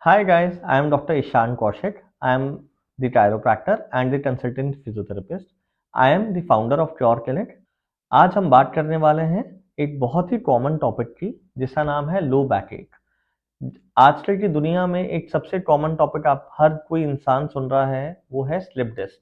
Hi guys, I am Dr. Ishan Kaushik. I am the chiropractor and the consultant physiotherapist. I am the founder of Cure Clinic. आज हम बात करने वाले हैं एक बहुत ही कॉमन टॉपिक की जिसका नाम है लो बैक एक। आजकल की दुनिया में एक सबसे कॉमन टॉपिक आप हर कोई इंसान सुन रहा है वो है स्लिप डिस्क।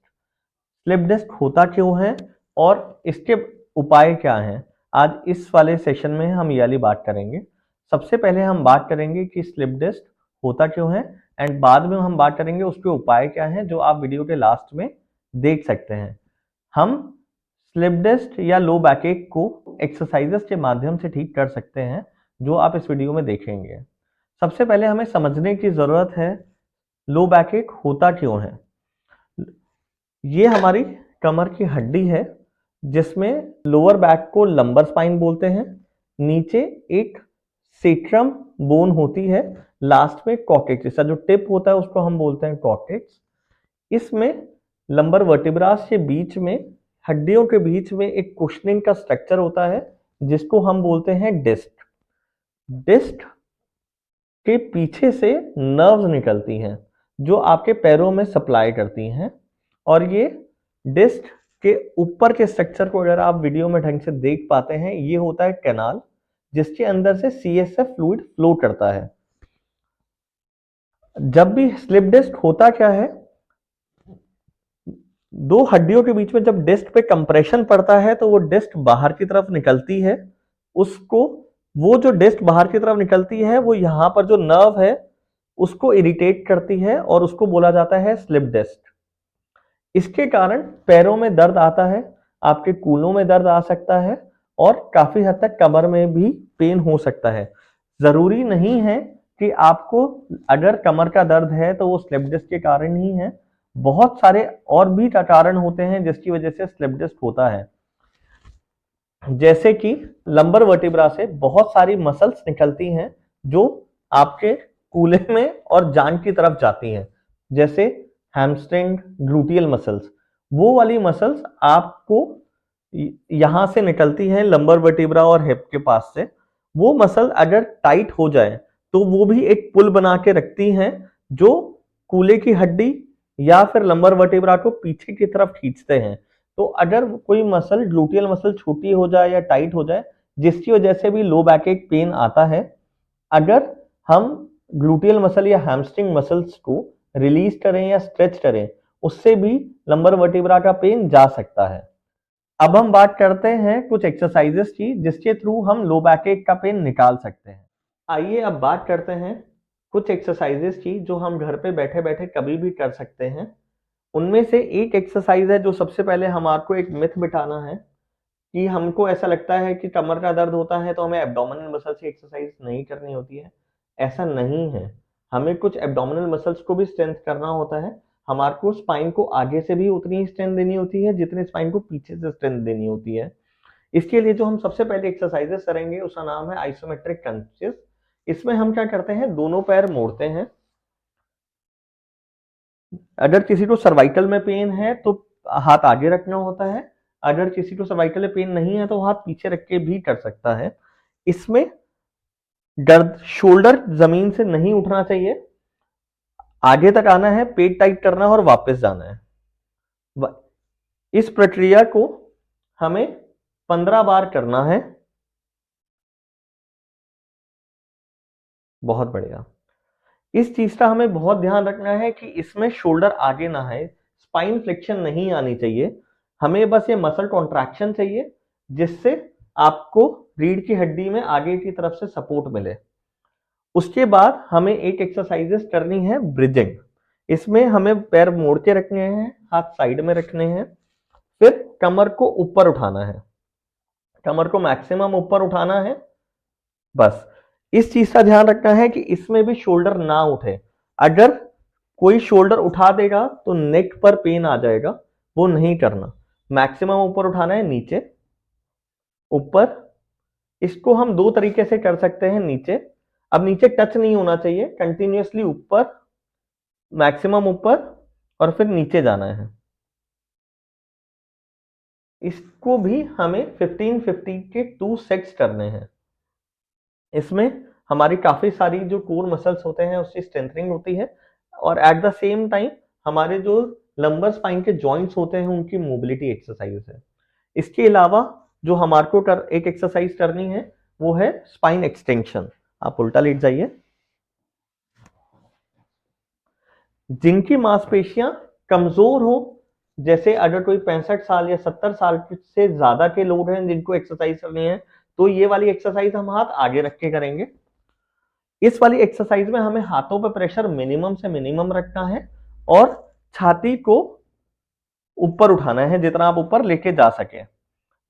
स्लिप डिस्क होता क्यों है और इसके उपाय क्या हैं? आज इस वाले सेशन में हम ये वाली बात करेंगे। सबसे पहले हम बात करेंगे कि स्लिप डिस्क होता क्यों है एंड बाद में हम बात करेंगे उसके उपाय क्या हैं जो आप वीडियो के लास्ट में देख सकते हैं। हम स्लिप डिस्क या लो बैक एक को एक्सरसाइजेस के माध्यम से ठीक कर सकते हैं जो आप इस वीडियो में देखेंगे। सबसे पहले हमें समझने की ज़रूरत है लो बैक एक होता क्यों है। ये हमारी कमर की हड्डी है जिसमें लोअर बैक को लंबर स्पाइन बोलते हैं, नीचे एक सेट्रम बोन होती है, लास्ट में कॉर्टेक्स, इसका जो टिप होता है उसको हम बोलते हैं कॉर्टेक्स। इसमें लंबर वर्टिब्रास के बीच में हड्डियों के बीच में एक कुशनिंग का स्ट्रक्चर होता है जिसको हम बोलते हैं डिस्क। डिस्क के पीछे से नर्व्स निकलती हैं जो आपके पैरों में सप्लाई करती हैं और ये डिस्क के ऊपर के स्ट्रक्चर को अगर आप वीडियो में ढंग से देख पाते हैं ये होता है कैनाल जिसके अंदर से सीएसएफ फ्लूइड फ्लो करता है। जब भी स्लिप डिस्क होता क्या है, दो हड्डियों के बीच में जब डिस्क पे कंप्रेशन पड़ता है तो वो डिस्क बाहर की तरफ निकलती है। उसको वो जो डिस्क बाहर की तरफ निकलती है वो यहाँ पर जो नर्व है उसको इरिटेट करती है और उसको बोला जाता है स्लिप डिस्क। इसके कारण पैरों में दर्द आता है, आपके कूल्हों में दर्द आ सकता है और काफी हद तक कमर में भी पेन हो सकता है। जरूरी नहीं है कि आपको अगर कमर का दर्द है तो वो स्लिप डिस्क के कारण ही है, बहुत सारे और भी कारण होते हैं जिसकी वजह से स्लिप डिस्क होता है। जैसे कि लंबर वर्टिब्रा से बहुत सारी मसल्स निकलती हैं जो आपके कूल्हे में और जांघ की तरफ जाती हैं, जैसे हैमस्ट्रिंग, ग्लूटियल मसल्स। वो वाली मसल्स आपको यहां से निकलती हैं लंबर वर्टिब्रा और हिप के पास से। वो मसल अगर टाइट हो जाए तो वो भी एक पुल बना के रखती हैं जो कूल्हे की हड्डी या फिर लंबर वर्टिब्रा को पीछे की तरफ खींचते हैं। तो अगर कोई मसल ग्लूटियल मसल छोटी हो जाए या टाइट हो जाए जिसकी वजह से भी लो बैक एक पेन आता है, अगर हम ग्लूटियल मसल या हैमस्ट्रिंग मसल्स को रिलीज करें या स्ट्रेच करें उससे भी लंबर वर्टिब्रा का पेन जा सकता है। अब हम बात करते हैं कुछ एक्सरसाइजेस की जिसके थ्रू हम लो बैक एक का पेन निकाल सकते हैं। आइए अब बात करते हैं कुछ एक्सरसाइजेस की जो हम घर पे बैठे बैठे कभी भी कर सकते हैं। उनमें से एक एक्सरसाइज है जो सबसे पहले हमारे को एक मिथ मिटाना है कि हमको ऐसा लगता है कि कमर का दर्द होता है तो हमें एब्डोमिनल मसल्स की एक्सरसाइज नहीं करनी होती है। ऐसा नहीं है, हमें कुछ एब्डोमिनल मसल्स को भी स्ट्रेंथ करना होता है। हमारे को स्पाइन को आगे से भी उतनी ही स्ट्रेंथ देनी होती है जितनी स्पाइन को पीछे से स्ट्रेंथ देनी होती है। इसके लिए जो हम सबसे पहले एक्सरसाइजेस करेंगे उसका नाम है आइसोमेट्रिक क्रंचेस। इसमें हम क्या करते हैं, दोनों पैर मोड़ते हैं। अगर किसी को सर्वाइकल में पेन है तो हाथ आगे रखना होता है, अगर किसी को सर्वाइकल में पेन नहीं है तो हाथ पीछे रख के भी कर सकता है। इसमें गर्द शोल्डर जमीन से नहीं उठना चाहिए, आगे तक आना है, पेट टाइट करना है और वापस जाना है। इस प्रक्रिया को हमें 15 बार करना है। बहुत बढ़िया। इस चीज का हमें बहुत ध्यान रखना है कि इसमें शोल्डर आगे ना है, स्पाइन फ्लेक्शन नहीं आनी चाहिए। हमें बस ये मसल कॉन्ट्रैक्शन चाहिए जिससे आपको रीढ़ की हड्डी में आगे की तरफ से सपोर्ट मिले। उसके बाद हमें एक एक्सरसाइजेस करनी है ब्रिजिंग। इसमें हमें पैर मोड़ के रखने हैं, हाथ साइड में रखने हैं, फिर कमर को ऊपर उठाना है, कमर को मैक्सिमम ऊपर उठाना है। बस इस चीज का ध्यान रखना है कि इसमें भी शोल्डर ना उठे। अगर कोई शोल्डर उठा देगा तो नेक पर पेन आ जाएगा, वो नहीं करना। मैक्सिमम ऊपर उठाना है, नीचे ऊपर। इसको हम दो तरीके से कर सकते हैं। नीचे, अब नीचे टच नहीं होना चाहिए, कंटिन्यूअसली ऊपर, मैक्सिमम ऊपर और फिर नीचे जाना है। इसको भी हमें 15-15 के 2 सेट्स करने हैं। इसमें हमारी काफी सारी जो कोर मसल्स होते हैं उसकी स्ट्रेंथनिंग होती है, और एट द सेम टाइम हमारे जो लंबर स्पाइन के जॉइंट्स होते हैं उनकी मोबिलिटी एक्सरसाइज है। इसके अलावा जो हमारे को एक एक्सरसाइज करनी है वो है स्पाइन एक्सटेंशन। आप उल्टा लेट जाइए। जिनकी मांसपेशियां कमजोर हो, जैसे अगर कोई 65 साल या 70 साल से ज्यादा के लोग हैं जिनको एक्सरसाइज करनी है, तो ये वाली एक्सरसाइज हम हाथ आगे रख के करेंगे। इस वाली एक्सरसाइज में हमें हाथों पर प्रेशर मिनिमम से मिनिमम रखना है और छाती को ऊपर उठाना है जितना आप ऊपर लेके जा सके।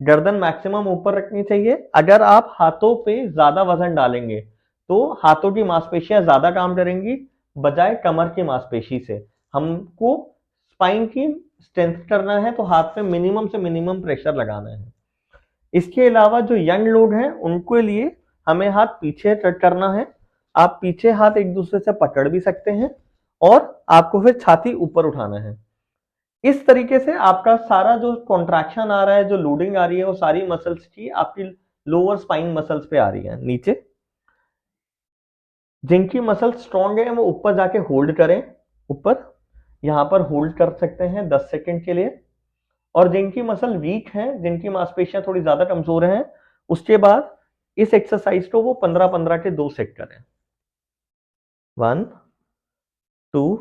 गर्दन मैक्सिमम ऊपर रखनी चाहिए। अगर आप हाथों पे ज्यादा वजन डालेंगे तो हाथों की मांसपेशियां ज्यादा काम करेंगी बजाय कमर की मांसपेशी से। हमको स्पाइन की स्ट्रेंथ करना है तो हाथ पे मिनिमम से मिनिमम प्रेशर लगाना है। इसके अलावा जो यंग लोग हैं उनके लिए हमें हाथ पीछे करना है। आप पीछे हाथ एक दूसरे से पकड़ भी सकते हैं और आपको फिर छाती ऊपर उठाना है। इस तरीके से आपका सारा जो कॉन्ट्रैक्शन आ रहा है, जो लोडिंग आ रही है, वो सारी मसल्स की आपकी लोअर स्पाइन मसल्स पे आ रही है नीचे। जिनकी मसल स्ट्रांग है वो ऊपर जाके होल्ड करें, ऊपर यहां पर होल्ड कर सकते हैं 10 सेकंड के लिए। और जिनकी मसल वीक है, जिनकी मांसपेशियां थोड़ी ज्यादा कमजोर हैं, उसके बाद इस एक्सरसाइज को वो 15-15 के 2 सेट करें। 1 2,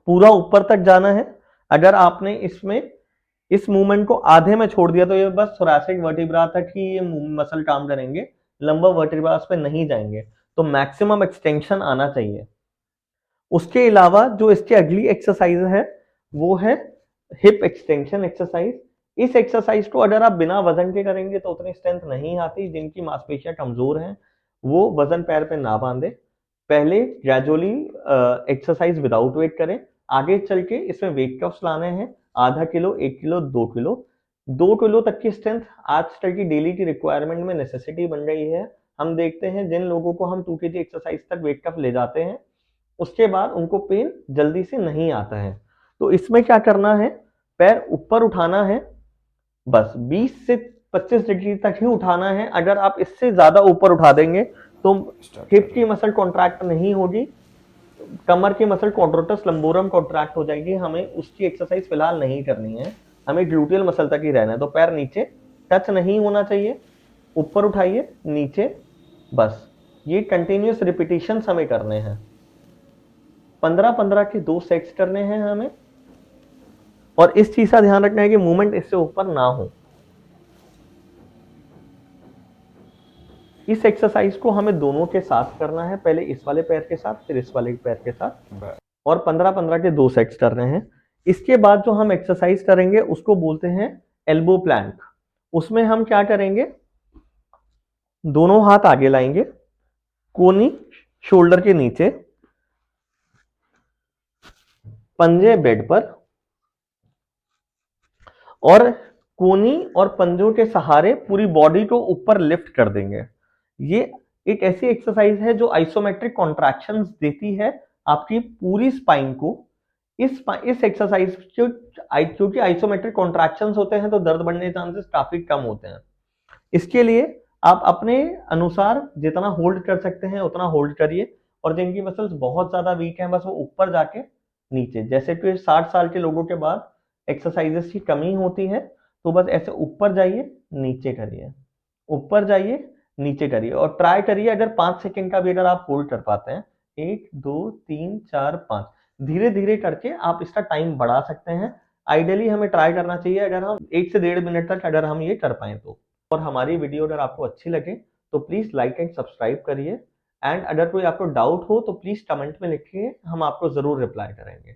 पूरा ऊपर तक जाना है। अगर आपने इसमें इस मूवमेंट को आधे में छोड़ दिया तो ये बस थोरैसिक वर्टिब्रा तक ही ये मसल काम करेंगे, लंबर वर्टिब्रास पे नहीं जाएंगे। तो मैक्सिमम एक्सटेंशन आना चाहिए। उसके अलावा जो इसकी अगली एक्सरसाइज है वो है हिप एक्सटेंशन एक्सरसाइज। इस एक्सरसाइज को अगर आप बिना वजन के करेंगे तो उतनी स्ट्रेंथ नहीं आती। जिनकी मांसपेशियां कमजोर हैं वो वजन पैर पे ना बांधे, पहले ग्रेजुअली एक्सरसाइज विदाउट वेट करें। आगे चल के इसमें वेट कफ्स लाने हैं, आधा किलो, 1 किलो, 2 किलो। 2 किलो तक की स्ट्रेंथ आजकल की डेली की रिक्वायरमेंट में नेसेसिटी बन गई है। हम देखते हैं जिन लोगों को हम 2 kg एक्सरसाइज तक वेट कफ ले जाते हैं उसके बाद उनको पेन जल्दी से नहीं आता है। तो इसमें क्या करना है, पैर ऊपर उठाना है, बस 20 से 25 डिग्री तक ही उठाना है। अगर आप इससे ज्यादा ऊपर उठा देंगे तो हिप की मसल कॉन्ट्रैक्ट नहीं होगी, कमर की मसल क्वाड्रेटस लंबोरम कॉन्ट्रैक्ट हो जाएगी। हमें उसकी एक्सरसाइज फिलहाल नहीं करनी है, हमें ग्लूटियल मसल तक ही रहना है। तो पैर नीचे टच नहीं होना चाहिए, ऊपर उठाइए, नीचे, बस ये कंटिन्यूस रिपीटिशंस हमें करने हैं। 15-15 के 2 सेट्स करने हैं हमें, और इस चीज का ध्यान रखना है कि मूवमेंट इससे ऊपर ना हो। इस एक्सरसाइज को हमें दोनों के साथ करना है, पहले इस वाले पैर के साथ फिर इस वाले पैर के साथ, और 15-15 के 2 सेट्स करने हैं। इसके बाद जो हम एक्सरसाइज करेंगे उसको बोलते हैं एल्बो प्लैंक। उसमें हम क्या करेंगे, दोनों हाथ आगे लाएंगे, कोनी शोल्डर के नीचे, पंजे बेड पर, और कोनी और पंजों के सहारे पूरी बॉडी को ऊपर लिफ्ट कर देंगे। ये एक ऐसी एक्सरसाइज है जो आइसोमेट्रिक कॉन्ट्रैक्शंस देती है आपकी पूरी स्पाइन को। इस एक्सरसाइज क्योंकि आइसोमेट्रिक कॉन्ट्रैक्शंस होते हैं तो दर्द बढ़ने के चांसेस काफी कम होते हैं। इसके लिए आप अपने अनुसार जितना होल्ड कर सकते हैं उतना होल्ड करिए, और जिनकी मसल्स बहुत ज्यादा वीक हैं बस वो ऊपर जाके नीचे, जैसे कि 60 साल के लोगों के बाद एक्सरसाइजेस की कमी होती है, तो बस ऐसे ऊपर जाइए, नीचे करिए, ऊपर जाइए, नीचे करिए, और ट्राई करिए अगर 5 सेकंड का भी अगर आप होल्ड कर पाते हैं, 1 2 3 4 5, धीरे धीरे करके आप इसका टाइम बढ़ा सकते हैं। आइडियली हमें ट्राई करना चाहिए अगर हम 1 से 1.5 मिनट तक अगर हम ये कर पाए तो। और हमारी वीडियो अगर आपको अच्छी लगे तो प्लीज लाइक एंड सब्सक्राइब करिए, एंड अगर कोई आपको डाउट हो तो प्लीज कमेंट में लिखिए, हम आपको जरूर रिप्लाई करेंगे।